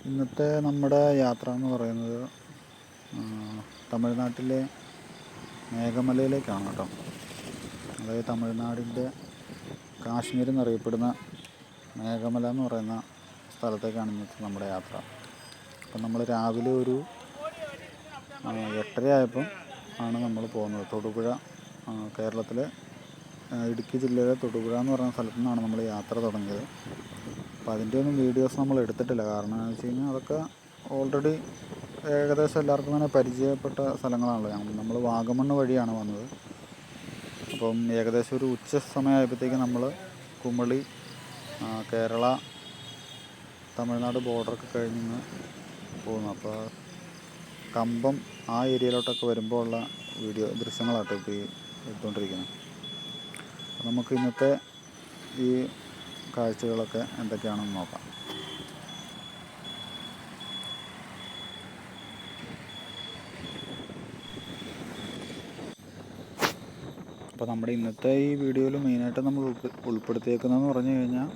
ഇന്നത്തെ നമ്മുടെ യാത്ര എന്ന് പറയുന്നത് തമിഴ്നാട്ടിലെ മേഘമലയിലേക്കാണ് കേട്ടോ. അതായത് തമിഴ്നാടിൻ്റെ കാശ്മീർ എന്നറിയപ്പെടുന്ന മേഘമല എന്ന് പറയുന്ന സ്ഥലത്തേക്കാണ് ഇന്നത്തെ നമ്മുടെ യാത്ര. അപ്പം നമ്മൾ രാവിലെ ഒരു 8:30 ആയപ്പം ആണ് നമ്മൾ പോകുന്നത്. തൊടുപുഴ, കേരളത്തിലെ ഇടുക്കി ജില്ലയിലെ തൊടുപുഴ എന്ന് പറയുന്ന സ്ഥലത്തു നിന്നാണ് നമ്മൾ യാത്ര തുടങ്ങിയത്. അപ്പോൾ അതിൻ്റെ ഒന്നും വീഡിയോസ് നമ്മൾ എടുത്തിട്ടില്ല. കാരണം എന്താണെന്ന് വെച്ച് കഴിഞ്ഞാൽ അതൊക്കെ ഓൾറെഡി ഏകദേശം എല്ലാവർക്കും തന്നെ പരിചയപ്പെട്ട സ്ഥലങ്ങളാണല്ലോ. നമ്മൾ വാഗമണ്ണ് വഴിയാണ് വന്നത്. അപ്പം ഏകദേശം ഒരു ഉച്ച സമയമായപ്പോഴത്തേക്കും നമ്മൾ കുമളി, കേരള തമിഴ്നാട് ബോർഡറൊക്കെ കഴിഞ്ഞ് പോകുന്നു. അപ്പോൾ കമ്പം ആ ഏരിയയിലോട്ടൊക്കെ വരുമ്പോൾ ഉള്ള ദൃശ്യങ്ങളാട്ടോ ഇപ്പോൾ ഈ എടുത്തുകൊണ്ടിരിക്കുന്നത്. അപ്പോൾ നമുക്ക് ഇന്നത്തെ ഈ കാഴ്ചകളൊക്കെ എന്തൊക്കെയാണെന്ന് നോക്കാം. അപ്പോൾ നമ്മുടെ ഇന്നത്തെ ഈ വീഡിയോയിൽ മെയിനായിട്ട് നമ്മൾ ഉൾപ്പെടുത്തിയേക്കുന്നതെന്ന് പറഞ്ഞു കഴിഞ്ഞാൽ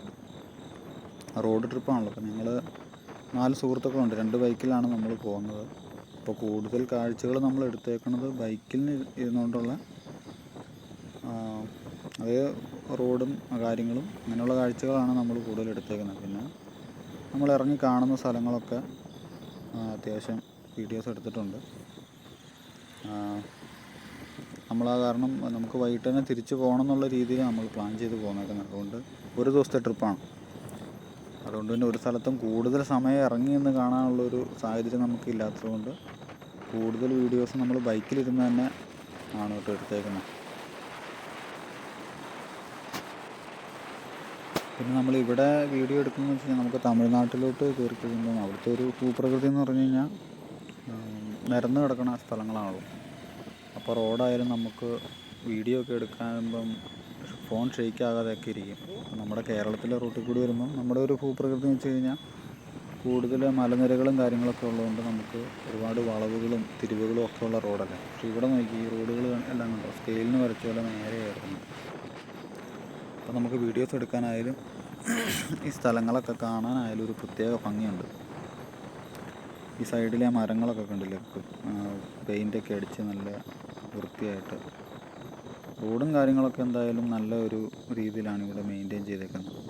റോഡ് ട്രിപ്പാണല്ലോ. അപ്പോൾ ഞങ്ങൾ 4 സുഹൃത്തുക്കളുണ്ട്. 2 ബൈക്കിലാണ് നമ്മൾ പോകുന്നത്. അപ്പോൾ കൂടുതൽ കാഴ്ചകൾ നമ്മൾ എടുത്തേക്കുന്നത് ബൈക്കിൽ ഇരുന്നുകൊണ്ടുള്ള അതേ റോഡും കാര്യങ്ങളും അങ്ങനെയുള്ള കാഴ്ചകളാണ് നമ്മൾ കൂടുതൽ എടുത്തേക്കുന്നത്. പിന്നെ നമ്മൾ ഇറങ്ങി കാണുന്ന സ്ഥലങ്ങളൊക്കെ അത്യാവശ്യം വീഡിയോസ് എടുത്തിട്ടുണ്ട്. നമ്മളാ കാരണം നമുക്ക് വൈകിട്ട് തന്നെ തിരിച്ചു പോകണം എന്നുള്ള രീതിയിൽ നമ്മൾ പ്ലാൻ ചെയ്ത് പോകുന്നേക്കുന്നത്. അതുകൊണ്ട് ഒരു ദിവസത്തെ ട്രിപ്പാണ്. അതുകൊണ്ട് തന്നെ ഒരു സ്ഥലത്തും കൂടുതൽ സമയം ഇറങ്ങി നിന്ന് കാണാനുള്ളൊരു സാഹചര്യം നമുക്കില്ലാത്തതുകൊണ്ട് കൂടുതൽ വീഡിയോസ് നമ്മൾ ബൈക്കിലിരുന്ന് തന്നെ ആണ് കേട്ടോ എടുത്തേക്കുന്നത്. പിന്നെ നമ്മളിവിടെ വീഡിയോ എടുക്കുന്നതെന്ന് വെച്ച് കഴിഞ്ഞാൽ നമുക്ക് തമിഴ്നാട്ടിലോട്ട് കയറി കഴിയുമ്പോൾ അവിടുത്തെ ഒരു ഭൂപ്രകൃതി എന്ന് പറഞ്ഞു കഴിഞ്ഞാൽ നിരന്ന് കിടക്കുന്ന സ്ഥലങ്ങളാണല്ലോ. അപ്പോൾ റോഡായാലും നമുക്ക് വീഡിയോ ഒക്കെ എടുക്കാനുമ്പം ഫോൺ ഷെയ്ക്കാകാതെയൊക്കെ ഇരിക്കും. നമ്മുടെ കേരളത്തിലെ റൂട്ടിൽ കൂടി വരുമ്പം നമ്മുടെ ഒരു ഭൂപ്രകൃതി എന്ന് വെച്ച് കഴിഞ്ഞാൽ കൂടുതൽ മലനിരകളും കാര്യങ്ങളൊക്കെ ഉള്ളതുകൊണ്ട് നമുക്ക് ഒരുപാട് വളവുകളും തിരിവുകളും ഒക്കെ ഉള്ള റോഡല്ലേ. പക്ഷേ ഇവിടെ നോക്കി ഈ റോഡുകൾ എല്ലാം കണ്ടോ, സ്കെയിലിന് വരച്ച പോലെ നേരെയായിരുന്നു. അപ്പോൾ നമുക്ക് വീഡിയോസ് എടുക്കാനായാലും ഈ സ്ഥലങ്ങളൊക്കെ കാണാനായാലും ഒരു പ്രത്യേക ഭംഗിയുണ്ട്. ഈ സൈഡിലെ ആ മരങ്ങളൊക്കെ കണ്ടില്ലേ, പെയിൻ്റൊക്കെ അടിച്ച് നല്ല വൃത്തിയായിട്ട്. റോഡും കാര്യങ്ങളൊക്കെ എന്തായാലും നല്ല ഒരു രീതിയിലാണ് ഇവിടെ മെയിൻറ്റെയിൻ ചെയ്തേക്കുന്നത്.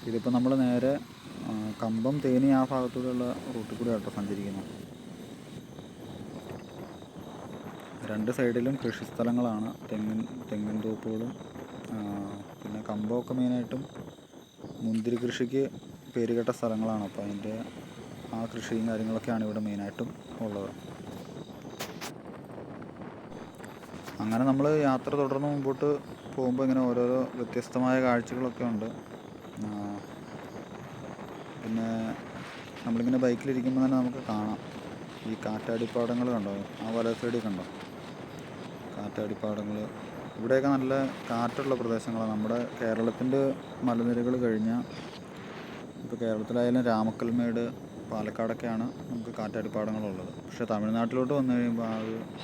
ഇതിപ്പോൾ നമ്മൾ നേരെ കമ്പം തേനി ആ ഭാഗത്തൂടെയുള്ള റൂട്ടിൽ കൂടെ ആട്ടോ സഞ്ചരിക്കുന്നത്. 2 സൈഡിലും കൃഷിസ്ഥലങ്ങളാണ്, തെങ്ങിൻ തോപ്പുകളും. പിന്നെ കമ്പമൊക്കെ മെയിനായിട്ടും മുന്തിരി കൃഷിക്ക് പേരുകേട്ട സ്ഥലങ്ങളാണ്. അപ്പോൾ അതിൻ്റെ ആ കൃഷിയും കാര്യങ്ങളൊക്കെയാണ് ഇവിടെ മെയിനായിട്ടും ഉള്ളത്. അങ്ങനെ നമ്മൾ യാത്ര തുടർന്ന് മുമ്പോട്ട് പോകുമ്പോൾ ഇങ്ങനെ ഓരോരോ വ്യത്യസ്തമായ കാഴ്ചകളൊക്കെ ഉണ്ട്. പിന്നെ നമ്മളിങ്ങനെ ബൈക്കിലിരിക്കുമ്പോൾ തന്നെ നമുക്ക് കാണാം ഈ കാറ്റാടിപ്പാടങ്ങൾ കണ്ടോ, ആ വല സൈഡിൽ കണ്ടോ കാറ്റാടിപ്പാടങ്ങൾ. ഇവിടെയൊക്കെ നല്ല കാറ്റുള്ള പ്രദേശങ്ങളാണ്. നമ്മുടെ കേരളത്തിൻ്റെ മലനിരകൾ കഴിഞ്ഞാൽ ഇപ്പോൾ കേരളത്തിലായാലും രാമക്കൽമേട്, പാലക്കാടൊക്കെയാണ് നമുക്ക് കാറ്റാടിപ്പാടങ്ങളുള്ളത്. പക്ഷേ തമിഴ്നാട്ടിലോട്ട് വന്നു കഴിയുമ്പോൾ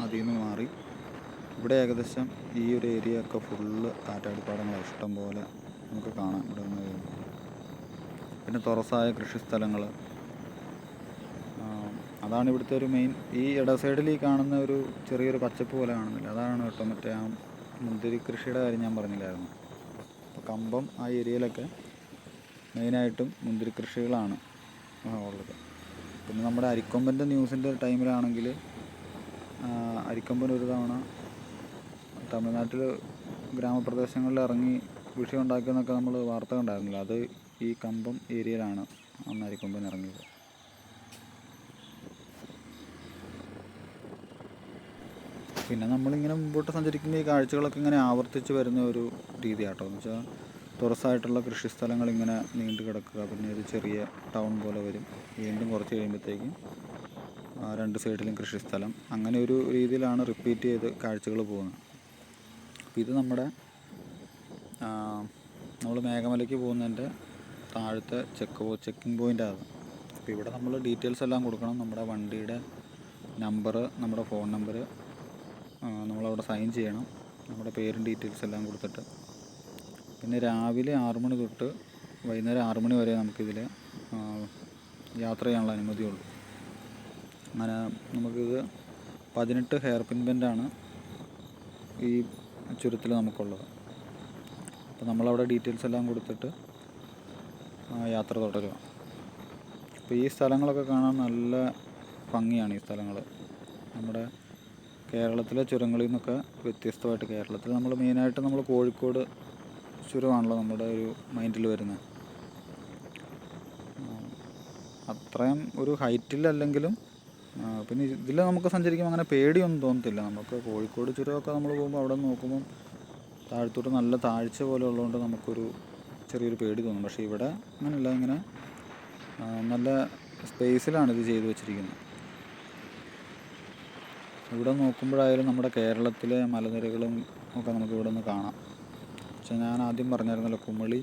അതിൽ നിന്ന് മാറി ഇവിടെ ഏകദേശം ഈ ഒരു ഏരിയ ഒക്കെ ഫുള്ള് കാറ്റാടിപ്പാടങ്ങളാണ്. ഇഷ്ടം പോലെ നമുക്ക് കാണാം ഇവിടെ വന്നു കഴിയുമ്പോൾ. പിന്നെ തുറസായ കൃഷിസ്ഥലങ്ങൾ, അതാണ് ഇവിടുത്തെ ഒരു മെയിൻ. ഈ ഇട സൈഡിൽ ഈ കാണുന്ന ഒരു ചെറിയൊരു പച്ചപ്പ് പോലെ കാണുന്നില്ല, അതാണ് കേട്ടോ മറ്റേ ആ മുന്തിരി കൃഷിയുടെ കാര്യം ഞാൻ പറഞ്ഞില്ലായിരുന്നു. അപ്പോൾ കമ്പം ആ ഏരിയയിലൊക്കെ മെയിനായിട്ടും മുന്തിരി കൃഷികളാണ് ഉള്ളത്. പിന്നെ നമ്മുടെ അരിക്കൊമ്പൻ്റെ ന്യൂസിൻ്റെ ടൈമിലാണെങ്കിൽ അരിക്കൊമ്പൻ ഒരു തവണ തമിഴ്നാട്ടിൽ ഗ്രാമപ്രദേശങ്ങളിൽ ഇറങ്ങി വിഷയം ഉണ്ടാക്കിയെന്നൊക്കെ നമ്മൾ വാർത്ത കണ്ടായിരുന്നില്ല. അത് ഈ കമ്പം ഏരിയയിലാണ് അന്ന് അരിക്കൊമ്പൻ ഇറങ്ങിയത്. പിന്നെ നമ്മളിങ്ങനെ മുമ്പോട്ട് സഞ്ചരിക്കുമ്പോൾ ഈ കാഴ്ചകളൊക്കെ ഇങ്ങനെ ആവർത്തിച്ച് വരുന്ന ഒരു രീതിയാട്ടോ. എന്ന് വെച്ചാൽ തുറസായിട്ടുള്ള കൃഷിസ്ഥലങ്ങൾ ഇങ്ങനെ നീണ്ടു കിടക്കുക. പിന്നെ ഒരു ചെറിയ ടൗൺ പോലെ വരും. വീണ്ടും കുറച്ച് കഴിയുമ്പോഴത്തേക്കും 2 സൈഡിലും കൃഷിസ്ഥലം. അങ്ങനെ ഒരു രീതിയിലാണ് റിപ്പീറ്റ് ചെയ്ത് കാഴ്ചകൾ പോകുന്നത്. അപ്പോൾ ഇത് നമ്മൾ മേഘമലയ്ക്ക് പോകുന്നതിൻ്റെ താഴത്തെ ചെക്കിംഗ് പോയിൻ്റാണ്. അപ്പോൾ ഇവിടെ നമ്മൾ ഡീറ്റെയിൽസ് എല്ലാം കൊടുക്കണം. നമ്മുടെ വണ്ടിയുടെ നമ്പർ, നമ്മുടെ ഫോൺ നമ്പർ, നമ്മളവിടെ സൈൻ ചെയ്യണം. നമ്മുടെ പേരും ഡീറ്റെയിൽസ് എല്ലാം കൊടുത്തിട്ട് പിന്നെ രാവിലെ 6 മണി തൊട്ട് വൈകുന്നേരം 6 മണി വരെ നമുക്കിതിൽ യാത്ര ചെയ്യാനുള്ള അനുമതിയുള്ളൂ. അങ്ങനെ നമുക്കിത് 18 ഹെയർ പിൻ ബെൻഡാണ് ഈ ചുരത്തിൽ നമുക്കുള്ളത്. അപ്പോൾ നമ്മളവിടെ ഡീറ്റെയിൽസ് എല്ലാം കൊടുത്തിട്ട് യാത്ര തുടരുക. അപ്പോൾ ഈ സ്ഥലങ്ങളൊക്കെ കാണാൻ നല്ല ഭംഗിയാണ്. ഈ സ്ഥലങ്ങൾ നമ്മുടെ കേരളത്തിലെ ചുരങ്ങളിൽ നിന്നൊക്കെ വ്യത്യസ്തമായിട്ട്, കേരളത്തിൽ നമ്മൾ മെയിനായിട്ട് നമ്മൾ കോഴിക്കോട് ചുരമാണല്ലോ നമ്മുടെ ഒരു മൈൻഡിൽ വരുന്നത്. അത്രയും ഒരു ഹൈറ്റിലല്ലെങ്കിലും പിന്നെ ഇതിൽ നമുക്ക് സഞ്ചരിക്കുമ്പോൾ അങ്ങനെ പേടിയൊന്നും തോന്നത്തില്ല. നമുക്ക് കോഴിക്കോട് ചുരമൊക്കെ നമ്മൾ പോകുമ്പോൾ അവിടെ നോക്കുമ്പം താഴത്തോട്ട് നല്ല താഴ്ച പോലെ ഉള്ളതുകൊണ്ട് നമുക്കൊരു ചെറിയൊരു പേടി തോന്നും. പക്ഷേ ഇവിടെ അങ്ങനെയല്ല, ഇങ്ങനെ നല്ല സ്പേസിലാണ് ഇത് ചെയ്തു വച്ചിരിക്കുന്നത്. ഇവിടെ നോക്കുമ്പോഴായാലും നമ്മുടെ കേരളത്തിലെ മലനിരകളും ഒക്കെ നമുക്ക് ഇവിടെ നിന്ന് കാണാം. പക്ഷേ ഞാൻ ആദ്യം പറഞ്ഞായിരുന്നല്ലോ, കുമളി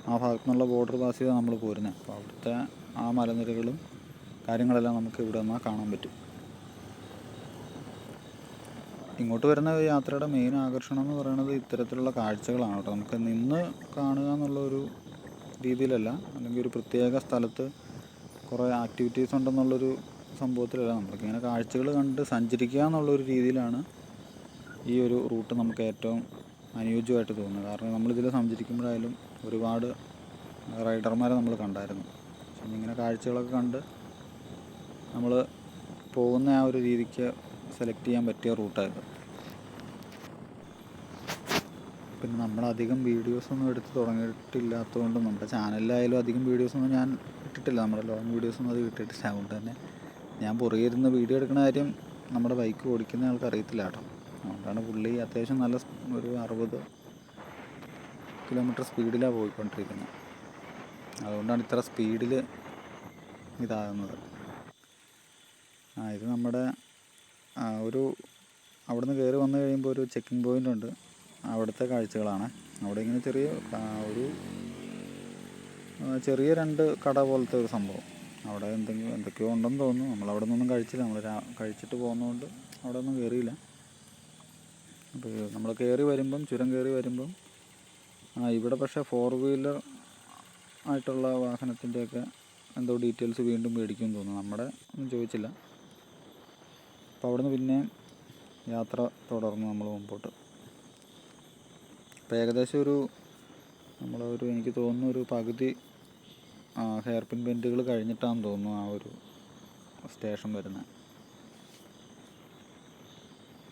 ആ ഭാഗത്തു നിന്നുള്ള ബോർഡർ പാസ് ചെയ്താണ് നമ്മൾ പോരുന്നത്. അപ്പോൾ അവിടുത്തെ ആ മലനിരകളും കാര്യങ്ങളെല്ലാം നമുക്ക് ഇവിടെ നിന്നാൽ കാണാൻ പറ്റും. ഇങ്ങോട്ട് വരുന്ന യാത്രയുടെ മെയിൻ ആകർഷണം എന്ന് പറയുന്നത് ഇത്തരത്തിലുള്ള കാഴ്ചകളാണ് കേട്ടോ. നമുക്ക് നിന്ന് കാണുക എന്നുള്ളൊരു രീതിയിലല്ല, അല്ലെങ്കിൽ ഒരു പ്രത്യേക സ്ഥലത്ത് കുറേ ആക്ടിവിറ്റീസ് ഉണ്ടെന്നുള്ളൊരു സംഭവത്തിലല്ല, നമ്മൾക്കിങ്ങനെ കാഴ്ചകൾ കണ്ട് സഞ്ചരിക്കുക എന്നുള്ളൊരു രീതിയിലാണ് ഈ ഒരു റൂട്ട് നമുക്ക് ഏറ്റവും അനുയോജ്യമായിട്ട് തോന്നുന്നത്. കാരണം നമ്മളിതിൽ സഞ്ചരിക്കുമ്പോഴായാലും ഒരുപാട് റൈഡർമാരെ നമ്മൾ കണ്ടായിരുന്നു. പക്ഷേ ഇങ്ങനെ കാഴ്ചകളൊക്കെ കണ്ട് നമ്മൾ പോകുന്ന ആ ഒരു രീതിക്ക് സെലക്ട് ചെയ്യാൻ പറ്റിയ റൂട്ടായത്. പിന്നെ നമ്മളധികം വീഡിയോസൊന്നും എടുത്ത് തുടങ്ങിയിട്ടില്ലാത്തതുകൊണ്ടും നമ്മുടെ ചാനലിലായാലും അധികം വീഡിയോസൊന്നും ഞാൻ ഇട്ടിട്ടില്ല. നമ്മുടെ ലോങ് വീഡിയോസൊന്നും അത് ഇട്ടിട്ടില്ല. അതുകൊണ്ട് തന്നെ ഞാൻ പുറകെ ഇരുന്ന് വീഡിയോ എടുക്കുന്ന കാര്യം നമ്മുടെ ബൈക്ക് ഓടിക്കുന്ന ആൾക്ക് അറിയത്തില്ല കേട്ടോ. അതുകൊണ്ടാണ് പുള്ളി അത്യാവശ്യം നല്ല ഒരു 60 കിലോമീറ്റർ സ്പീഡിലാണ് പോയിക്കൊണ്ടിരിക്കുന്നത്. അതുകൊണ്ടാണ് ഇത്ര സ്പീഡിൽ ഇതാകുന്നത്. ഇത് നമ്മുടെ ഒരു അവിടുന്ന് കയറി വന്നു കഴിയുമ്പോൾ ഒരു ചെക്കിംഗ് പോയിൻ്റ് ഉണ്ട്. അവിടുത്തെ കാഴ്ചകളാണ്. അവിടെ ഇങ്ങനെ ചെറിയ 2 കട പോലത്തെ ഒരു സംഭവം. അവിടെ എന്തൊക്കെയോ ഉണ്ടെന്ന് തോന്നുന്നു. നമ്മളവിടെ നിന്നൊന്നും കഴിച്ചില്ല. നമ്മൾ കഴിച്ചിട്ട് പോകുന്നതുകൊണ്ട് അവിടെ ഒന്നും കയറിയില്ല. അപ്പോൾ നമ്മൾ ചുരം കയറി വരുമ്പം ഇവിടെ പക്ഷേ 4 വീലർ ആയിട്ടുള്ള വാഹനത്തിൻ്റെയൊക്കെ എന്തോ ഡീറ്റെയിൽസ് വീണ്ടും മേടിക്കുമെന്ന് തോന്നുന്നു. നമ്മുടെ ഒന്നും ചോദിച്ചില്ല. അപ്പോൾ അവിടുന്ന് പിന്നെ യാത്ര തുടർന്ന് നമ്മൾ മുമ്പോട്ട്. അപ്പോൾ ഏകദേശം എനിക്ക് തോന്നുന്നു ഒരു പകുതി ഹെയർ പിൻ ബെൻഡുകൾ കഴിഞ്ഞിട്ടാണെന്ന് തോന്നുന്നു ആ ഒരു സ്റ്റേഷൻ വരുന്നത്.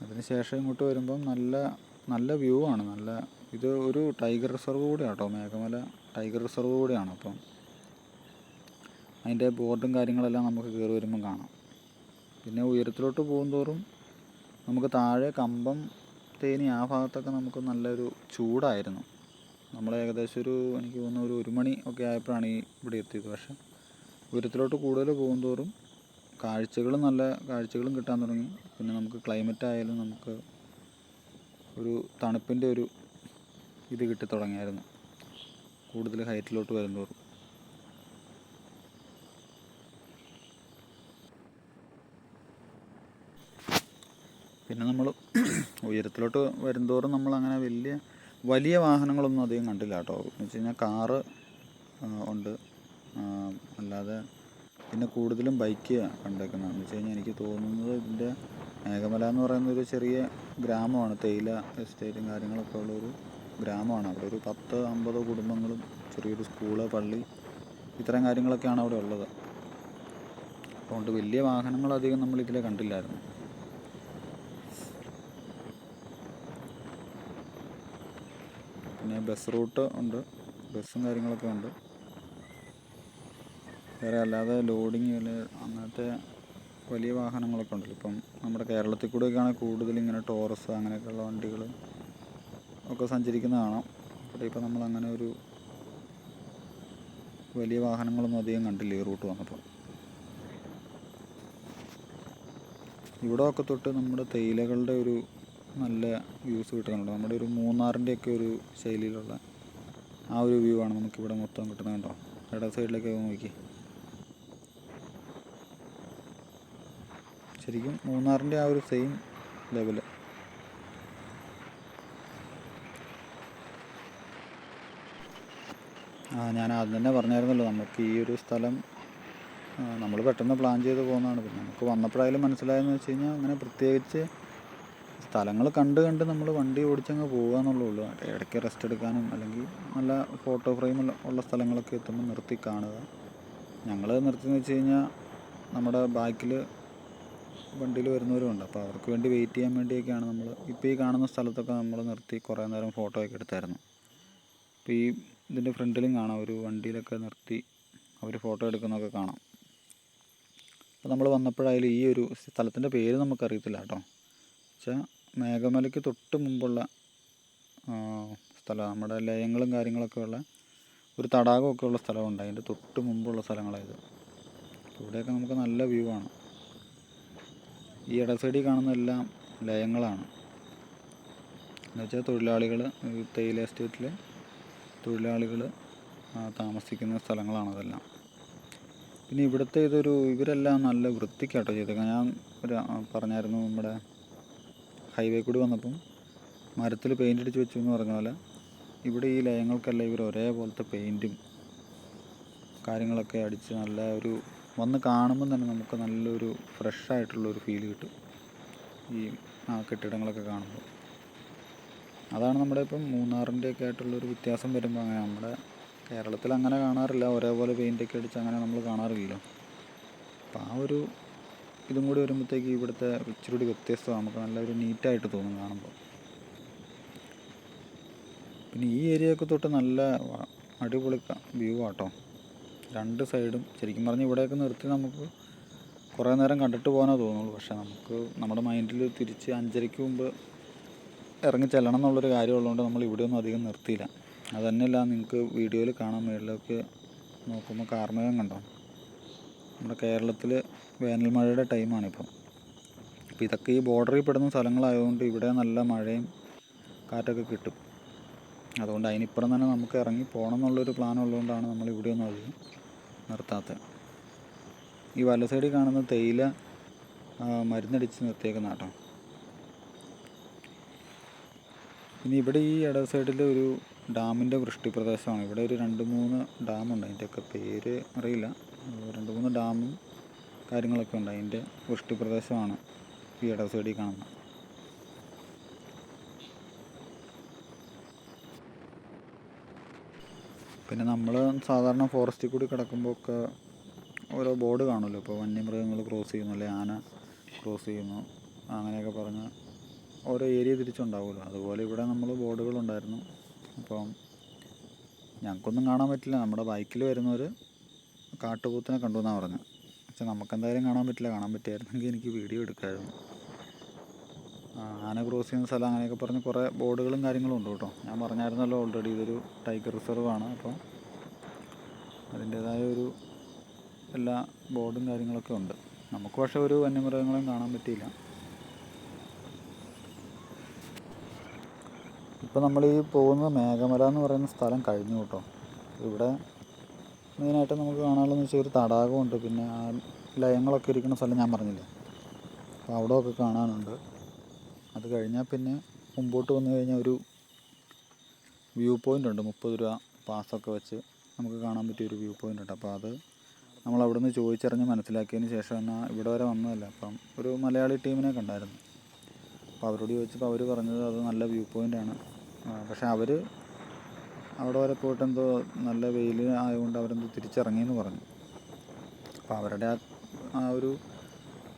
അതിന് ശേഷം ഇങ്ങോട്ട് വരുമ്പം നല്ല വ്യൂ ആണ്. ഇത് ഒരു ടൈഗർ റിസർവ് കൂടിയാണ് കേട്ടോ. മേഘമല ടൈഗർ റിസർവ് കൂടിയാണ്. അപ്പം അതിൻ്റെ ബോർഡും കാര്യങ്ങളെല്ലാം നമുക്ക് കയറി വരുമ്പം കാണാം. പിന്നെ ഉയരത്തിലോട്ട് പോകുന്തോറും നമുക്ക് താഴെ കമ്പം തേനി ആ ഭാഗത്തൊക്കെ നമുക്ക് നല്ലൊരു ചൂടായിരുന്നു. നമ്മൾ ഏകദേശം എനിക്ക് തോന്നുന്നു 1 മണി ഒക്കെ ആയപ്പോഴാണ് ഇവിടെ എത്തിയത്. പക്ഷേ ഉയരത്തിലോട്ട് കൂടുതൽ പോകുന്തോറും നല്ല കാഴ്ചകളും കിട്ടാൻ തുടങ്ങി. പിന്നെ നമുക്ക് ക്ലൈമറ്റ് ആയാലും നമുക്ക് ഒരു തണുപ്പിൻ്റെ ഒരു ഇത് കിട്ടി തുടങ്ങിയായിരുന്നു കൂടുതൽ ഹൈറ്റിലോട്ട് വരുന്തോറും. പിന്നെ നമ്മൾ ഉയരത്തിലോട്ട് വരുന്തോറും നമ്മളങ്ങനെ വലിയ വാഹനങ്ങളൊന്നും അധികം കണ്ടില്ല കേട്ടോ. എന്ന് വെച്ച് കഴിഞ്ഞാൽ കാറ് ഉണ്ട്, അല്ലാതെ പിന്നെ കൂടുതലും ബൈക്ക് കണ്ടേക്കുന്നതെന്ന് വെച്ച് കഴിഞ്ഞാൽ എനിക്ക് തോന്നുന്നത് ഇതിൻ്റെ മേഘമല എന്ന് പറയുന്ന ഒരു ചെറിയ ഗ്രാമമാണ്. തേയില എസ്റ്റേറ്റും കാര്യങ്ങളൊക്കെ ഉള്ളൊരു ഗ്രാമമാണ്. അവിടെ ഒരു 10-50 കുടുംബങ്ങളും ചെറിയൊരു സ്കൂള്, പള്ളി, ഇത്തരം കാര്യങ്ങളൊക്കെയാണ് അവിടെ ഉള്ളത്. അതുകൊണ്ട് വലിയ വാഹനങ്ങളധികം നമ്മളിതിലെ കണ്ടില്ലായിരുന്നു. പിന്നെ ബസ് റൂട്ട് ഉണ്ട്, ബസ്സും കാര്യങ്ങളൊക്കെ ഉണ്ട്. വേറെ അല്ലാതെ ലോഡിങ് അങ്ങനത്തെ വലിയ വാഹനങ്ങളൊക്കെ ഉണ്ടല്ലോ. ഇപ്പം നമ്മുടെ കേരളത്തിൽ കൂടെയൊക്കെയാണ് കൂടുതൽ ഇങ്ങനെ ടോറസ് അങ്ങനെയൊക്കെയുള്ള വണ്ടികൾ ഒക്കെ സഞ്ചരിക്കുന്നത് കാണാം. ഇവിടെ ഇപ്പം നമ്മളങ്ങനെ ഒരു വലിയ വാഹനങ്ങളൊന്നും അധികം കണ്ടില്ല ഈ റൂട്ട് വന്നപ്പോൾ. ഇവിടെ ഒക്കെ തൊട്ട് നമ്മുടെ തേയിലകളുടെ ഒരു നല്ല വ്യൂസ് കിട്ടുന്നുണ്ട്. നമ്മുടെ ഒരു മൂന്നാറിൻ്റെയൊക്കെ ഒരു ശൈലിയിലുള്ള ആ ഒരു വ്യൂ ആണ് നമുക്കിവിടെ മൊത്തം കിട്ടുന്നത്. കണ്ടോ, ഇട സൈഡിലൊക്കെ നോക്കി ശരിക്കും മൂന്നാറിൻ്റെ ആ ഒരു സെയിം ലെവല്. ഞാൻ ആദ്യം തന്നെ പറഞ്ഞായിരുന്നല്ലോ, നമുക്ക് ഈ ഒരു സ്ഥലം നമ്മൾ പെട്ടെന്ന് പ്ലാൻ ചെയ്ത് പോകുന്നതാണ്. പിന്നെ നമുക്ക് വന്നപ്പോഴായാലും മനസ്സിലായെന്ന് വെച്ച് കഴിഞ്ഞാൽ അങ്ങനെ പ്രത്യേകിച്ച് സ്ഥലങ്ങൾ കണ്ട് കണ്ട് നമ്മൾ വണ്ടി ഓടിച്ചങ്ങ് പോകുക എന്നുള്ളേ ഉള്ളൂ. ഇടയ്ക്ക് റെസ്റ്റ് എടുക്കാനും അല്ലെങ്കിൽ നല്ല ഫോട്ടോ ഫ്രെയിം ഉള്ള സ്ഥലങ്ങളൊക്കെ എത്തുമ്പോൾ നിർത്തി കാണുക. ഞങ്ങൾ നിർത്തിയെന്ന് വെച്ച് കഴിഞ്ഞാൽ നമ്മുടെ ബാക്കിൽ വണ്ടിയിൽ വരുന്നവരുമുണ്ട്, അപ്പോൾ അവർക്ക് വേണ്ടി വെയിറ്റ് ചെയ്യാൻ വേണ്ടിയൊക്കെയാണ് നമ്മൾ ഇപ്പോൾ ഈ കാണുന്ന സ്ഥലത്തൊക്കെ നമ്മൾ നിർത്തി കുറേ നേരം ഫോട്ടോ ഒക്കെ എടുത്തായിരുന്നു. ഇപ്പോൾ ഈ ഇതിൻ്റെ ഫ്രണ്ടിലും കാണാം, ഒരു വണ്ടിയിലൊക്കെ നിർത്തി അവർ ഫോട്ടോ എടുക്കുന്നതൊക്കെ കാണാം. അപ്പോൾ നമ്മൾ വന്നപ്പോഴായാലും ഈ ഒരു സ്ഥലത്തിൻ്റെ പേര് നമുക്കറിയത്തില്ല കേട്ടോ. വെച്ചാൽ മേഘമലയ്ക്ക് തൊട്ട് മുമ്പുള്ള സ്ഥലമാണ്. നമ്മുടെ ലയങ്ങളും കാര്യങ്ങളൊക്കെ ഉള്ള ഒരു തടാകമൊക്കെ ഉള്ള സ്ഥലമുണ്ട്, അതിൻ്റെ തൊട്ട് മുമ്പുള്ള സ്ഥലങ്ങളായത്. ഇവിടെയൊക്കെ നമുക്ക് നല്ല വ്യൂ ആണ്. ഈ ഇട സൈഡിൽ കാണുന്നതെല്ലാം ലയങ്ങളാണ്. എന്നുവെച്ചാൽ തൊഴിലാളികൾ, തേയില എസ്റ്റേറ്റിലെ തൊഴിലാളികൾ താമസിക്കുന്ന സ്ഥലങ്ങളാണ് അതെല്ലാം. പിന്നെ ഇവിടുത്തെ ഇവരെല്ലാം നല്ല വൃത്തിക്കാട്ടോ ചെയ്തേക്കാം. ഞാൻ പറഞ്ഞായിരുന്നു, നമ്മുടെ ഹൈവേ കൂടി വന്നപ്പം മരത്തിൽ പെയിൻ്റ് അടിച്ച് വെച്ചു എന്ന് പറഞ്ഞ പോലെ ഇവിടെ ഈ ലയങ്ങൾക്കെല്ലാം ഇവർ ഒരേപോലത്തെ പെയിൻറ്റും കാര്യങ്ങളൊക്കെ അടിച്ച് നല്ല ഒരു വന്ന് കാണുമ്പം തന്നെ നമുക്ക് നല്ലൊരു ഫ്രഷായിട്ടുള്ളൊരു ഫീല് കിട്ടും ഈ കെട്ടിടങ്ങളൊക്കെ കാണുമ്പോൾ. അതാണ് നമ്മുടെ ഇപ്പം മൂന്നാറിൻ്റെയൊക്കെ ആയിട്ടുള്ളൊരു വ്യത്യാസം വരുമ്പോൾ. അങ്ങനെ നമ്മുടെ കേരളത്തിൽ അങ്ങനെ കാണാറില്ല, ഒരേപോലെ പെയിൻ്റൊക്കെ അടിച്ച് അങ്ങനെ നമ്മൾ കാണാറില്ലല്ലോ. അപ്പോൾ ആ ഒരു ഇതും കൂടി വരുമ്പോഴത്തേക്ക് ഇവിടുത്തെ ഇച്ചിരി കൂടി വ്യത്യസ്തമാണ്, നമുക്ക് നല്ലൊരു നീറ്റായിട്ട് തോന്നും കാണുമ്പോൾ. പിന്നെ ഈ ഏരിയയൊക്കെ തൊട്ട് നല്ല അടിപൊളി വ്യൂ ആട്ടോ, രണ്ട് സൈഡും. ശരിക്കും പറഞ്ഞാൽ ഇവിടെയൊക്കെ നിർത്തി നമുക്ക് കുറേ നേരം കണ്ടിട്ട് പോകാനേ തോന്നുള്ളൂ. പക്ഷേ നമുക്ക് നമ്മുടെ മൈൻഡിൽ തിരിച്ച് 5:30 മുമ്പ് ഇറങ്ങി ചെല്ലണം എന്നുള്ളൊരു കാര്യമുള്ളതുകൊണ്ട് നമ്മൾ ഇവിടെയൊന്നും അധികം നിർത്തിയില്ല. അത് തന്നെയല്ല, നിങ്ങൾക്ക് വീഡിയോയിൽ കാണാൻ മേളിലൊക്കെ നോക്കുമ്പോൾ കാർമേഘം കണ്ടോ. നമ്മുടെ കേരളത്തിൽ വേനൽ മഴയുടെ ടൈമാണിപ്പോൾ. അപ്പോൾ ഇതൊക്കെ ഈ ബോർഡറിൽ പെടുന്ന സ്ഥലങ്ങളായതുകൊണ്ട് ഇവിടെ നല്ല മഴയും കാറ്റൊക്കെ കിട്ടും. അതുകൊണ്ട് അതിനിപ്പുറം തന്നെ നമുക്ക് ഇറങ്ങി പോകണം എന്നുള്ളൊരു പ്ലാൻ ഉള്ളതുകൊണ്ടാണ് നമ്മൾ ഇവിടെയൊന്നും അധികം നിർത്താത്തത്. ഈ വല സൈഡിൽ കാണുന്ന തേയില മരുന്നടിച്ച് നിർത്തിയേക്കുന്ന കേട്ടോ. പിന്നെ ഇവിടെ ഈ ഇട സൈഡിൽ ഒരു ഡാമിൻ്റെ വൃഷ്ടി പ്രദേശമാണ്. ഇവിടെ ഒരു 2-3 ഡാമുണ്ട്, അതിൻ്റെയൊക്കെ പേര് അറിയില്ല. 2-3 ഡാമും കാര്യങ്ങളൊക്കെ ഉണ്ട്, അതിൻ്റെ വൃഷ്ടി പ്രദേശമാണ് ഈ ഇട സൈഡിൽ കാണുന്നത്. പിന്നെ നമ്മൾ സാധാരണ ഫോറസ്റ്റിൽ കൂടി കിടക്കുമ്പോൾ ഒക്കെ ഓരോ ബോർഡ് കാണുമല്ലോ. ഇപ്പോൾ വന്യമൃഗങ്ങൾ ക്രോസ് ചെയ്യുന്നു, അല്ലെങ്കിൽ ആന ക്രോസ് ചെയ്യുന്നു, അങ്ങനെയൊക്കെ പറഞ്ഞ് ഓരോ ഏരിയ തിരിച്ചുണ്ടാവുമല്ലോ. അതുപോലെ ഇവിടെ നമ്മൾ ബോർഡുകളുണ്ടായിരുന്നു. അപ്പം ഞങ്ങൾക്കൊന്നും കാണാൻ പറ്റില്ല. നമ്മുടെ ബൈക്കിൽ വരുന്നവർ കാട്ടുപോത്തിനെ കണ്ടു എന്നാണ് പറഞ്ഞത്. പക്ഷേ നമുക്കെന്തായാലും കാണാൻ പറ്റില്ല. കാണാൻ പറ്റിയായിരുന്നെങ്കിൽ എനിക്ക് വീഡിയോ എടുക്കാമായിരുന്നു. ആന ക്രോസ് ചെയ്യുന്ന സ്ഥലം അങ്ങനെയൊക്കെ പറഞ്ഞ് കുറേ ബോർഡുകളും കാര്യങ്ങളും ഉണ്ട് കേട്ടോ. ഞാൻ പറഞ്ഞായിരുന്നല്ലോ ഓൾറെഡി ഇതൊരു ടൈഗർ റിസർവാണ്. അപ്പോൾ അതിൻ്റേതായ ഒരു എല്ലാ ബോർഡും കാര്യങ്ങളൊക്കെ ഉണ്ട്. നമുക്ക് പക്ഷേ ഒരു വന്യമൃഗങ്ങളെയും കാണാൻ പറ്റിയില്ല. ഇപ്പോൾ നമ്മൾ ഈ പോകുന്ന മേഘമല എന്ന് പറയുന്ന സ്ഥലം കഴിഞ്ഞു കേട്ടോ. ഇവിടെ മെയിനായിട്ട് നമുക്ക് കാണാനുള്ളതെന്ന് വെച്ചാൽ ഒരു തടാകമുണ്ട്, പിന്നെ ആ ലയങ്ങളൊക്കെ ഇരിക്കുന്ന സ്ഥലം ഞാൻ പറഞ്ഞില്ലേ, അപ്പോൾ അവിടെയൊക്കെ കാണാനുണ്ട്. അത് കഴിഞ്ഞാൽ പിന്നെ മുമ്പോട്ട് വന്നു കഴിഞ്ഞാൽ ഒരു വ്യൂ പോയിൻ്റ് ഉണ്ട്, 30 രൂപ പാസ്സൊക്കെ വെച്ച് നമുക്ക് കാണാൻ പറ്റിയൊരു വ്യൂ പോയിൻ്റ് ഉണ്ട്. അപ്പോൾ അത് നമ്മൾ അവിടെ നിന്ന് ചോദിച്ചറിഞ്ഞ് മനസ്സിലാക്കിയതിന് ശേഷം എന്നാൽ ഇവിടെ വരെ വന്നതല്ല. അപ്പം ഒരു മലയാളി ടീമിനെ കണ്ടായിരുന്നു. അപ്പോൾ അവരോട് ചോദിച്ചപ്പോൾ അവർ പറഞ്ഞത് അത് നല്ല വ്യൂ പോയിൻ്റാണ്. പക്ഷേ അവർ അവിടെ വരെ പോയിട്ട് എന്തോ നല്ല വെയിൽ ആയതുകൊണ്ട് അവരെന്തോ തിരിച്ചിറങ്ങിയെന്ന് പറഞ്ഞു. അപ്പോൾ അവരുടെ ആ ഒരു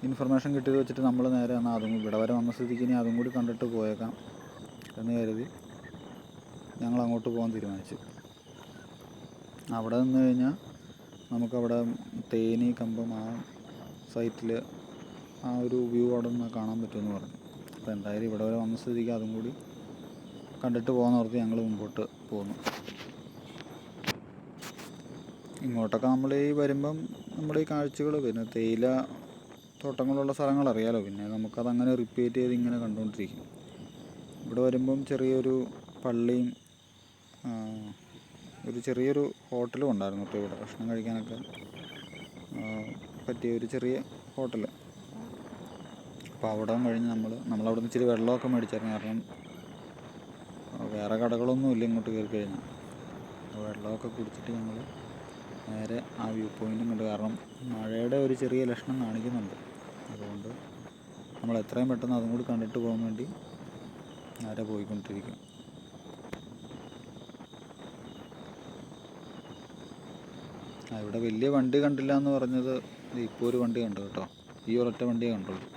ഇൻഫർമേഷൻ കിട്ടിയത് വെച്ചിട്ട് നമ്മൾ നേരെ എന്നാൽ അതും ഇവിടെ വരെ വന്ന സ്ഥിതിക്ക് ഇനി അതും കൂടി കണ്ടിട്ട് പോയേക്കാം എന്ന് കരുതി ഞങ്ങൾ അങ്ങോട്ട് പോകാൻ തീരുമാനിച്ചു. അവിടെ നിന്ന് കഴിഞ്ഞാൽ നമുക്കവിടെ തേനി കമ്പം ആ സൈറ്റിൽ ആ ഒരു വ്യൂ അവിടെ നിന്ന് കാണാൻ പറ്റുമെന്ന് പറഞ്ഞു. അപ്പോൾ എന്തായാലും ഇവിടെ വരെ വന്ന സ്ഥിതിക്ക് അതും കൂടി കണ്ടിട്ട് പോകാമെന്ന് ഓർത്ത് ഞങ്ങൾ മുമ്പോട്ട് പോന്നു. ഇങ്ങോട്ടൊക്കെ നമ്മൾ ഈ വരുമ്പം നമ്മുടെ ഈ കാഴ്ചകൾ, പിന്നെ തേയില തോട്ടങ്ങളുള്ള സ്ഥലങ്ങൾ അറിയാലോ, പിന്നെ നമുക്കതങ്ങനെ റിപ്പീറ്റ് ചെയ്ത് ഇങ്ങനെ കണ്ടുകൊണ്ടിരിക്കും. ഇവിടെ വരുമ്പം ചെറിയൊരു പള്ളിയും ഒരു ചെറിയൊരു ഹോട്ടലും ഉണ്ടായിരുന്നു കേട്ടോ. ഇവിടെ ഭക്ഷണം കഴിക്കാനൊക്കെ പറ്റിയ ഒരു ചെറിയ ഹോട്ടൽ. അപ്പോൾ അവിടെ കഴിഞ്ഞ് നമ്മളവിടെ നിന്ന് ഇച്ചിരി വെള്ളമൊക്കെ മേടിച്ചായിരുന്നു. കാരണം വേറെ കടകളൊന്നും ഇല്ല ഇങ്ങോട്ട് കയറി കഴിഞ്ഞാൽ. വെള്ളമൊക്കെ കുടിച്ചിട്ട് ഞങ്ങൾ നേരെ ആ വ്യൂ പോയിൻറ്റും കണ്ട്. കാരണം മഴയുടെ ഒരു ചെറിയ ലക്ഷണം കാണിക്കുന്നുണ്ട്. അതുകൊണ്ട് നമ്മൾ എത്രയും പെട്ടെന്ന് അതും കൂടി കണ്ടിട്ട് പോകാൻ വേണ്ടി നേരെ പോയിക്കൊണ്ടിരിക്കും. ഇവിടെ വലിയ വണ്ടി കണ്ടില്ല എന്ന് പറഞ്ഞത് ഇപ്പോൾ ഒരു വണ്ടി കണ്ടു കേട്ടോ. ഈ ഒരൊറ്റ വണ്ടിയേ കണ്ടുള്ളൂ.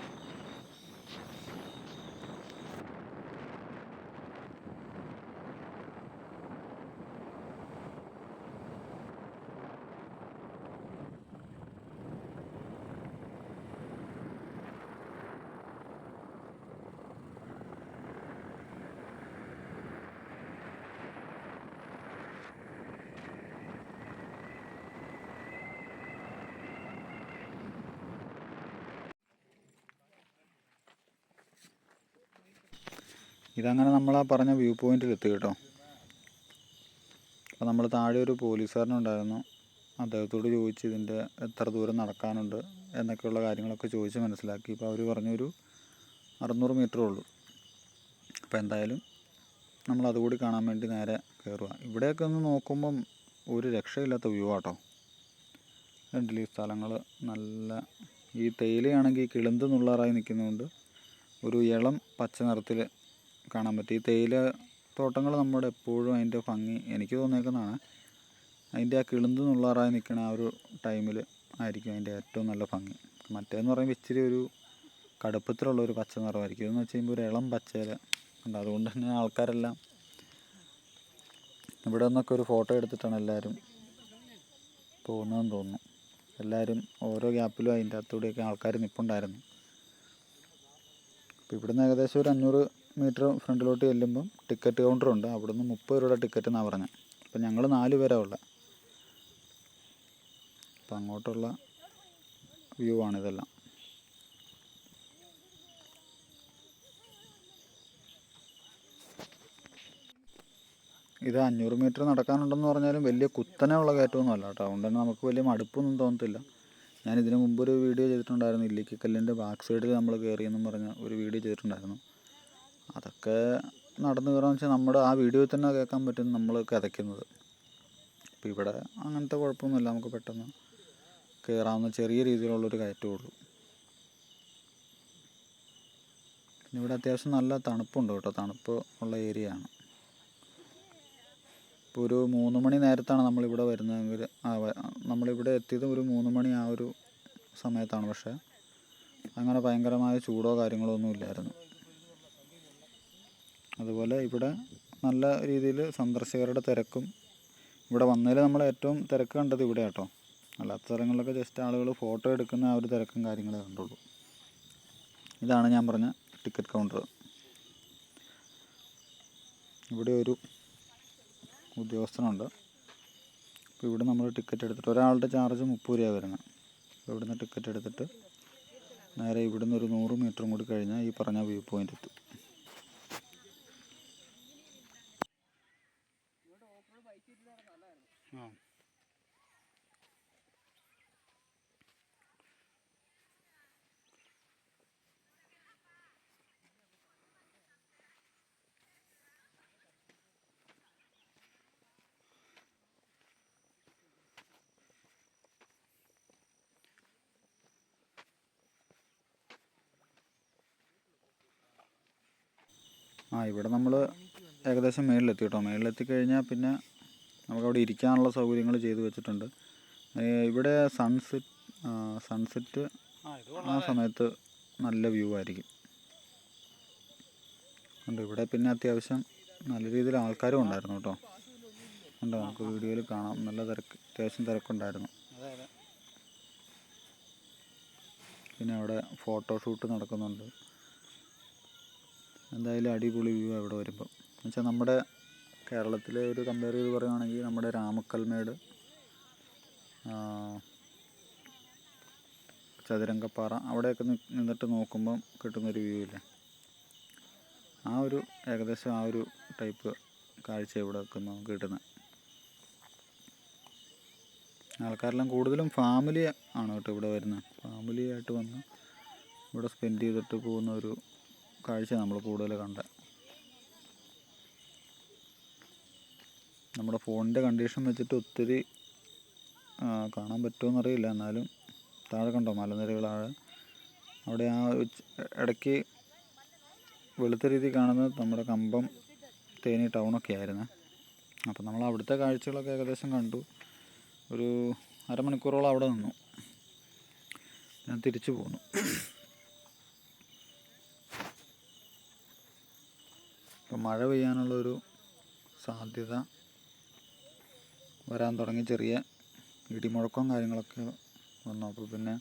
ഇതങ്ങനെ നമ്മൾ ആ പറഞ്ഞ വ്യൂ പോയിൻറ്റിൽ എത്തി കേട്ടോ. അപ്പോൾ നമ്മൾ താഴെ ഒരു പോലീസുകാരനുണ്ടായിരുന്നു. അദ്ദേഹത്തോട് ചോദിച്ച് ഇതിൻ്റെ എത്ര ദൂരം നടക്കാനുണ്ട് എന്നൊക്കെയുള്ള കാര്യങ്ങളൊക്കെ ചോദിച്ച് മനസ്സിലാക്കി. ഇപ്പോൾ അവർ പറഞ്ഞൊരു 600 മീറ്ററേ ഉള്ളൂ. അപ്പോൾ എന്തായാലും നമ്മൾ അതുകൂടി കാണാൻ വേണ്ടി നേരെ കയറുക. ഇവിടെയൊക്കെ ഒന്ന് നോക്കുമ്പം ഒരു രക്ഷയില്ലാത്ത വ്യൂ ആട്ടോ. കണ്ടില്ലേ ഈ സ്ഥലങ്ങൾ നല്ല. ഈ തേയിലയാണെങ്കിൽ കിളുന്ത് നുള്ളാറായി നിൽക്കുന്നതുകൊണ്ട് ഒരു ഇളം പച്ച നിറത്തിൽ കാണാൻ പറ്റും. ഈ തേയില തോട്ടങ്ങൾ നമ്മുടെ എപ്പോഴും അതിൻ്റെ ഭംഗി എനിക്ക് തോന്നിയേക്കുന്നതാണ് അതിൻ്റെ ആ കിളുന്ത് നുള്ളാറായി നിൽക്കുന്ന ആ ഒരു ടൈമിൽ ആയിരിക്കും അതിൻ്റെ ഏറ്റവും നല്ല ഭംഗി. മറ്റേന്ന് പറയുമ്പോൾ ഇച്ചിരി ഒരു കടുപ്പത്തിലുള്ള ഒരു പച്ച നിറമായിരിക്കും. ഇതെന്ന് വെച്ച് കഴിയുമ്പോൾ ഒരു ഇളം പച്ചയില ഉണ്ട്. അതുകൊണ്ട് തന്നെ ആൾക്കാരെല്ലാം ഇവിടെ നിന്നൊക്കെ ഒരു ഫോട്ടോ എടുത്തിട്ടാണ് എല്ലാവരും പോകുന്നതെന്ന് തോന്നുന്നു. എല്ലാവരും ഓരോ ഗ്യാപ്പിലും അതിൻ്റെ അകത്തൂടെയൊക്കെ ആൾക്കാർ നിൽപ്പുണ്ടായിരുന്നു. അപ്പോൾ ഇവിടുന്ന് ഏകദേശം ഒരു 500 മീറ്റർ ഫ്രണ്ടിലോട്ട് ചെല്ലുമ്പം ടിക്കറ്റ് കൗണ്ടറുണ്ട്. അവിടുന്ന് 30 രൂപയുടെ ടിക്കറ്റ് എന്നാണ് പറഞ്ഞത്. അപ്പം ഞങ്ങൾ 4 പേരാണ് ഉള്ളത്. അപ്പം അങ്ങോട്ടുള്ള വ്യൂ ആണിതെല്ലാം. ഇത് 500 മീറ്റർ നടക്കാനുണ്ടെന്ന് പറഞ്ഞാലും വലിയ കുത്തനെയുള്ള കയറ്റമൊന്നും അല്ല കേട്ടോ. അതുകൊണ്ട് തന്നെ നമുക്ക് വലിയ മടുപ്പൊന്നും തോന്നത്തില്ല. ഞാൻ ഇതിനു മുമ്പൊരു വീഡിയോ ചെയ്തിട്ടുണ്ടായിരുന്നു. ഇല്ലിക്കക്കല്ലിൻ്റെ ബാക്ക് സൈഡിൽ നമ്മൾ കയറിയെന്നും പറഞ്ഞ ഒരു വീഡിയോ ചെയ്തിട്ടുണ്ടായിരുന്നു. അതൊക്കെ നടന്നു കയറാന്ന് വെച്ചാൽ നമ്മുടെ ആ വീഡിയോയിൽ തന്നെ കേൾക്കാൻ പറ്റും നമ്മൾ കിതയ്ക്കുന്നത്. അപ്പോൾ ഇവിടെ അങ്ങനത്തെ കുഴപ്പമൊന്നുമില്ല. നമുക്ക് പെട്ടെന്ന് കയറാവുന്ന ചെറിയ രീതിയിലുള്ളൊരു കയറ്റമേ ഉള്ളൂ. പിന്നെ ഇവിടെ അത്യാവശ്യം നല്ല തണുപ്പുണ്ട് കേട്ടോ. തണുപ്പ് ഉള്ള ഏരിയ ആണ്. ഇപ്പോൾ ഒരു 3 മണി നേരത്താണ് നമ്മളിവിടെ വരുന്നതെങ്കിൽ നമ്മളിവിടെ എത്തിയത് ഒരു 3 മണി ആ ഒരു സമയത്താണ്. പക്ഷേ അങ്ങനെ ഭയങ്കരമായ ചൂടോ കാര്യങ്ങളോ ഒന്നും ഇല്ലായിരുന്നു. അതുപോലെ ഇവിടെ നല്ല രീതിയിൽ സന്ദർശകരുടെ തിരക്കും. ഇവിടെ വന്നതിൽ നമ്മൾ ഏറ്റവും തിരക്ക് കണ്ടത് ഇവിടെ കേട്ടോ. അല്ലാത്ത സ്ഥലങ്ങളിലൊക്കെ ജസ്റ്റ് ആളുകൾ ഫോട്ടോ എടുക്കുന്ന ആ ഒരു തിരക്കും കാര്യങ്ങളേ കണ്ടുള്ളൂ. ഇതാണ് ഞാൻ പറഞ്ഞ ടിക്കറ്റ് കൗണ്ടർ. ഇവിടെ ഒരു ഉദ്യോഗസ്ഥനുണ്ട്. അപ്പോൾ ഇവിടെ നമ്മൾ ടിക്കറ്റ് എടുത്തിട്ട് ഒരാളുടെ ചാർജ് 30 രൂപ വരുന്നത്. അപ്പോൾ ഇവിടുന്ന് ടിക്കറ്റ് എടുത്തിട്ട് നേരെ ഇവിടുന്ന് ഒരു 100 മീറ്ററും കൂടി കഴിഞ്ഞാൽ ഈ പറഞ്ഞ വ്യൂ പോയിൻ്റ് എത്തും. ഇവിടെ നമ്മൾ ഏകദേശം മേളിലെത്തി കേട്ടോ. മേളിലെത്തി കഴിഞ്ഞാൽ പിന്നെ നമുക്കവിടെ ഇരിക്കാനുള്ള സൗകര്യങ്ങൾ ചെയ്തു വെച്ചിട്ടുണ്ട്. ഇവിടെ സൺസെറ്റ് ആ സമയത്ത് നല്ല വ്യൂ ആയിരിക്കും. ഉണ്ട് ഇവിടെ. പിന്നെ അത്യാവശ്യം നല്ല രീതിയിൽ ആൾക്കാരും ഉണ്ടായിരുന്നു കേട്ടോ. ഉണ്ട്, നമുക്ക് വീഡിയോയിൽ കാണാം. നല്ല തിരക്ക്, അത്യാവശ്യം തിരക്കുണ്ടായിരുന്നു. പിന്നെ അവിടെ ഫോട്ടോഷൂട്ട് നടക്കുന്നുണ്ട്. എന്തായാലും അടിപൊളി വ്യൂ അവിടെ വരുമ്പോൾ. എന്നുവെച്ചാൽ നമ്മുടെ കേരളത്തിലെ ഒരു കമ്പയർ ചെയ്ത് പറയുകയാണെങ്കിൽ നമ്മുടെ രാമക്കൽമേട്, ചതുരംഗപ്പാറ അവിടെയൊക്കെ നിന്നിട്ട് നോക്കുമ്പം കിട്ടുന്നൊരു വ്യൂ ഇല്ലേ, ആ ഒരു ഏകദേശം ആ ഒരു ടൈപ്പ് കാഴ്ച ഇവിടെ നമുക്ക് കിട്ടുന്നത്. ആൾക്കാരെല്ലാം കൂടുതലും ഫാമിലി ആണ് കേട്ടോ ഇവിടെ വരുന്നത്. ഫാമിലി ആയിട്ട് വന്ന് ഇവിടെ സ്പെൻഡ് ചെയ്തിട്ട് പോകുന്ന ഒരു കാഴ്ച നമ്മൾ കൂടുതൽ കണ്ടത്. നമ്മൾ നമ്മുടെ ഫോണിൻ്റെ കണ്ടീഷൻ വെച്ചിട്ട് ഒത്തിരി കാണാൻ പറ്റുമോയെന്നറിയില്ല. എന്നാലും താഴെ കണ്ടോ മലനിരകളാണ്. അവിടെ ആ ഇടയ്ക്ക് വെളുത്ത രീതിയിൽ കാണുന്നത് നമ്മുടെ കമ്പം തേനി ടൗണൊക്കെ ആയിരുന്നു. അപ്പം നമ്മൾ അവിടുത്തെ കാഴ്ചകളൊക്കെ ഏകദേശം കണ്ടു. ഒരു അരമണിക്കൂറോളം അവിടെ നിന്നു. ഞാൻ തിരിച്ചു പോന്നു. ഇപ്പം മഴ പെയ്യാനുള്ളൊരു സാധ്യത വരാൻ തുടങ്ങി. ചെറിയ ഇടിമുഴക്കവും കാര്യങ്ങളൊക്കെ വന്നു. അപ്പോൾ പിന്നെ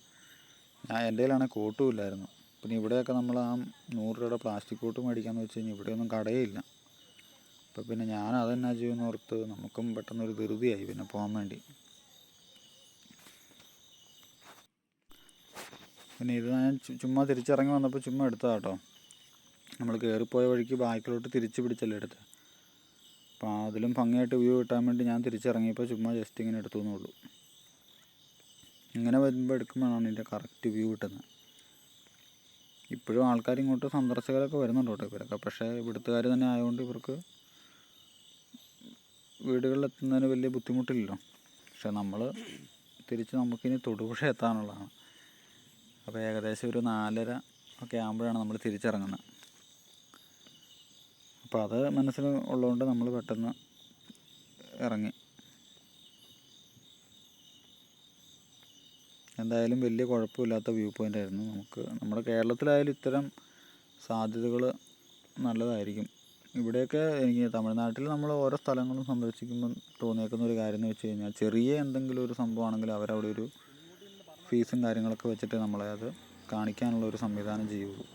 എൻ്റെ കയ്യിലാണെങ്കിൽ കോട്ടും ഇല്ലായിരുന്നു. പിന്നെ ഇവിടെയൊക്കെ നമ്മൾ ആ 100 രൂപയുടെ പ്ലാസ്റ്റിക് കോട്ട് മേടിക്കാമെന്ന് വെച്ച് കഴിഞ്ഞാൽ ഇവിടെയൊന്നും കടയില്ല. അപ്പോൾ പിന്നെ ഞാൻ അതെന്നാ ചെയ്യുമെന്ന് ഓർത്ത് നമുക്കും പെട്ടെന്നൊരു ധൃതിയായി പിന്നെ പോകാൻ വേണ്ടി. പിന്നെ ഇത് ഞാൻ ചുമ്മാ തിരിച്ചിറങ്ങി വന്നപ്പോൾ ചുമ്മാ എടുത്തതാണ് കേട്ടോ. നമ്മൾ കയറിപ്പോയ വഴിക്ക് ബാക്കിലോട്ട് തിരിച്ച് പിടിച്ചല്ലേ എടുത്തത്. അപ്പോൾ അതിലും ഭംഗിയായിട്ട് വ്യൂ കിട്ടാൻ വേണ്ടി ഞാൻ തിരിച്ചിറങ്ങിയപ്പോൾ ചുമ്മാ ജസ്റ്റ് ഇങ്ങനെ എടുത്തു എന്നുള്ളൂ. ഇങ്ങനെ വരുമ്പോൾ എടുക്കുമ്പോഴാണ് ഇതിൻ്റെ കറക്റ്റ് വ്യൂ കിട്ടുന്നത്. ഇപ്പോഴും ആൾക്കാർ ഇങ്ങോട്ട് സന്ദർശകരൊക്കെ വരുന്നുണ്ട് കേട്ടോ ഇവരൊക്കെ. പക്ഷേ ഇവിടുത്തുകാർ തന്നെ ആയതുകൊണ്ട് ഇവർക്ക് വീടുകളിലെത്തുന്നതിന് വലിയ ബുദ്ധിമുട്ടില്ലല്ലോ. പക്ഷെ നമ്മൾ തിരിച്ച് നമുക്കിനി തൊടുപുഴ എത്താനുള്ളതാണ്. അപ്പോൾ ഏകദേശം ഒരു 4:30 ഒക്കെ ആകുമ്പോഴാണ് നമ്മൾ തിരിച്ചിറങ്ങുന്നത്. അപ്പോൾ അത് മനസ്സിൽ ഉള്ളതുകൊണ്ട് നമ്മൾ പെട്ടെന്ന് ഇറങ്ങി. എന്തായാലും വലിയ കുഴപ്പമില്ലാത്ത വ്യൂ പോയിൻ്റ് ആയിരുന്നു. നമ്മുടെ കേരളത്തിലായാലും ഇത്തരം സാധ്യതകൾ നല്ലതായിരിക്കും. ഇവിടെയൊക്കെ എനിക്ക് തമിഴ്നാട്ടിൽ നമ്മൾ ഓരോ സ്ഥലങ്ങളും സന്ദർശിക്കുമ്പം തോന്നിയേക്കുന്ന ഒരു കാര്യം എന്ന് വെച്ച് കഴിഞ്ഞാൽ ചെറിയ എന്തെങ്കിലും ഒരു സംഭവമാണെങ്കിൽ അവരവിടെ ഒരു ഫീസും കാര്യങ്ങളൊക്കെ വെച്ചിട്ട് നമ്മളെ അത് കാണിക്കാനുള്ള ഒരു സംവിധാനം ചെയ്യുള്ളൂ.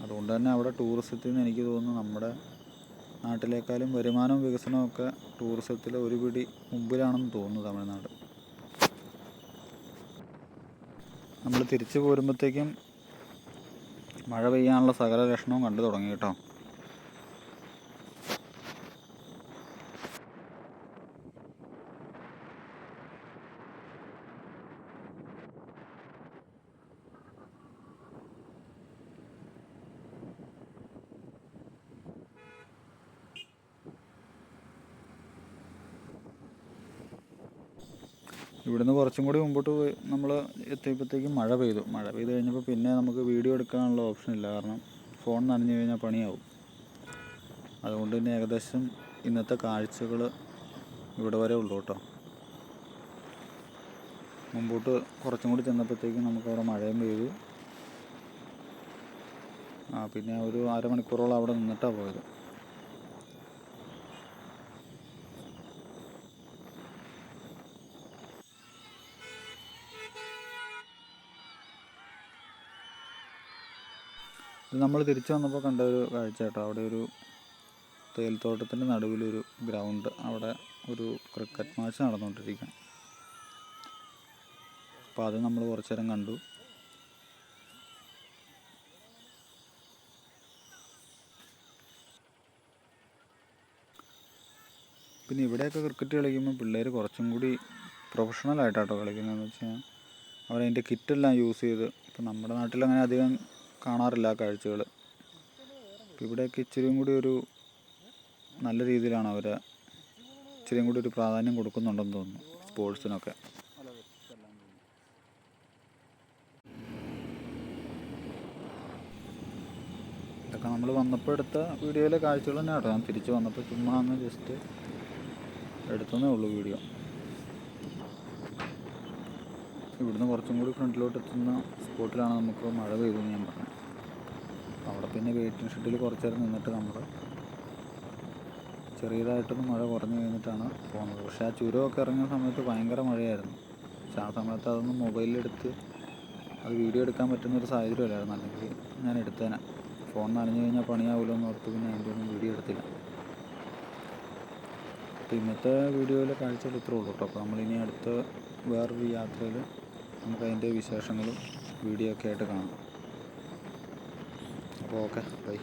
അതുകൊണ്ട് തന്നെ അവിടെ ടൂറിസത്തിൽ നിന്ന് എനിക്ക് തോന്നുന്നു നമ്മുടെ നാട്ടിലേക്കാളും വരുമാനവും വികസനവും ഒക്കെ ടൂറിസത്തിൽ ഒരു പിടി മുമ്പിലാണെന്ന് തോന്നുന്നു തമിഴ്നാട്. നമ്മൾ തിരിച്ചു പോരുമ്പോഴത്തേക്കും മഴ പെയ്യാനുള്ള സകല ലക്ഷണവും കണ്ടു തുടങ്ങി കേട്ടോ. ഇവിടുന്ന് കുറച്ചും കൂടി മുമ്പോട്ട് പോയി നമ്മൾ എത്തിയപ്പോഴത്തേക്കും മഴ പെയ്തു കഴിഞ്ഞപ്പോൾ പിന്നെ നമുക്ക് വീഡിയോ എടുക്കാനുള്ള ഓപ്ഷൻ ഇല്ല. കാരണം ഫോൺ നനഞ്ഞു കഴിഞ്ഞാൽ പണിയാവും. അതുകൊണ്ട് തന്നെ ഏകദേശം ഇന്നത്തെ കാഴ്ചകൾ ഇവിടെ വരെ ഉള്ളൂ കേട്ടോ. മുമ്പോട്ട് കുറച്ചും കൂടി ചെന്നപ്പോഴത്തേക്കും നമുക്കവിടെ മഴയും പെയ്തു. പിന്നെ ഒരു അരമണിക്കൂറോളം അവിടെ നിന്നിട്ടാണ് പോയത്. ഇത് നമ്മൾ തിരിച്ചു വന്നപ്പോൾ കണ്ട ഒരു കാഴ്ച കേട്ടോ. അവിടെ ഒരു തേയിലത്തോട്ടത്തിൻ്റെ നടുവിലൊരു ഗ്രൗണ്ട്, അവിടെ ഒരു ക്രിക്കറ്റ് മാച്ച് നടന്നുകൊണ്ടിരിക്കുകയാണ്. അപ്പോൾ അത് നമ്മൾ കുറച്ചു നേരം കണ്ടു. പിന്നെ ഇവിടെയൊക്കെ ക്രിക്കറ്റ് കളിക്കുമ്പോൾ പിള്ളേർ കുറച്ചും കൂടി പ്രൊഫഷണലായിട്ടാട്ടോ കളിക്കുന്നതെന്ന് വെച്ചാൽ അവരതിൻ്റെ കിറ്റെല്ലാം യൂസ് ചെയ്ത്. ഇപ്പം നമ്മുടെ നാട്ടിലങ്ങനെ അധികം കാണാറില്ല കാഴ്ചകൾ. ഇപ്പം ഇവിടെയൊക്കെ ഇച്ചിരിയും കൂടി ഒരു നല്ല രീതിയിലാണ് അവർ ഇച്ചിരിയും കൂടി ഒരു പ്രാധാന്യം കൊടുക്കുന്നുണ്ടെന്ന് തോന്നുന്നു സ്പോർട്സിനൊക്കെ. ഇതൊക്കെ നമ്മൾ വന്നപ്പോൾ എടുത്ത വീഡിയോയിലെ കാഴ്ചകൾ തന്നെ കേട്ടോ. ഞാൻ തിരിച്ച് വന്നപ്പോൾ ചുമ്മാ അങ്ങ് ജസ്റ്റ് എടുത്തതേ ഉള്ളൂ വീഡിയോ. ഇവിടുന്ന് കുറച്ചും കൂടി ഫ്രണ്ടിലോട്ട് എത്തുന്ന സ്പോട്ടിലാണ് നമുക്ക് മഴ പെയ്തെന്ന് ഞാൻ പറഞ്ഞത്. അവിടെ പിന്നെ വെയിറ്റിംഗ് ഷെഡിൽ കുറച്ച് നേരം നിന്നിട്ട് നമ്മൾ ചെറിയതായിട്ടൊന്ന് മഴ കുറഞ്ഞു കഴിഞ്ഞിട്ടാണ് പോകുന്നത്. പക്ഷേ ആ ചുരമൊക്കെ ഇറങ്ങിയ സമയത്ത് ഭയങ്കര മഴയായിരുന്നു. പക്ഷേ ആ സമയത്ത് അതൊന്നും മൊബൈലിലെടുത്ത് അത് വീഡിയോ എടുക്കാൻ പറ്റുന്നൊരു സാഹചര്യമല്ലായിരുന്നു. അല്ലെങ്കിൽ ഞാൻ എടുത്തേനെ. ഫോൺ നനഞ്ഞു കഴിഞ്ഞാൽ പണിയാവില്ലോ എന്ന് ഓർത്ത് പിന്നെ അതിൻ്റെ ഒന്നും വീഡിയോ എടുത്തില്ല. അപ്പോൾ ഇന്നത്തെ വീഡിയോയിലെ കാഴ്ചകൾ ഇത്രേ ഉള്ളൂ കേട്ടോ. അപ്പോൾ നമ്മളിനി അടുത്ത വേറൊരു യാത്രയിൽ നമുക്കതിൻ്റെ വിശേഷങ്ങളും വീഡിയോ ഒക്കെ ആയിട്ട് കാണാം. അപ്പോൾ ഓക്കെ, ബൈ.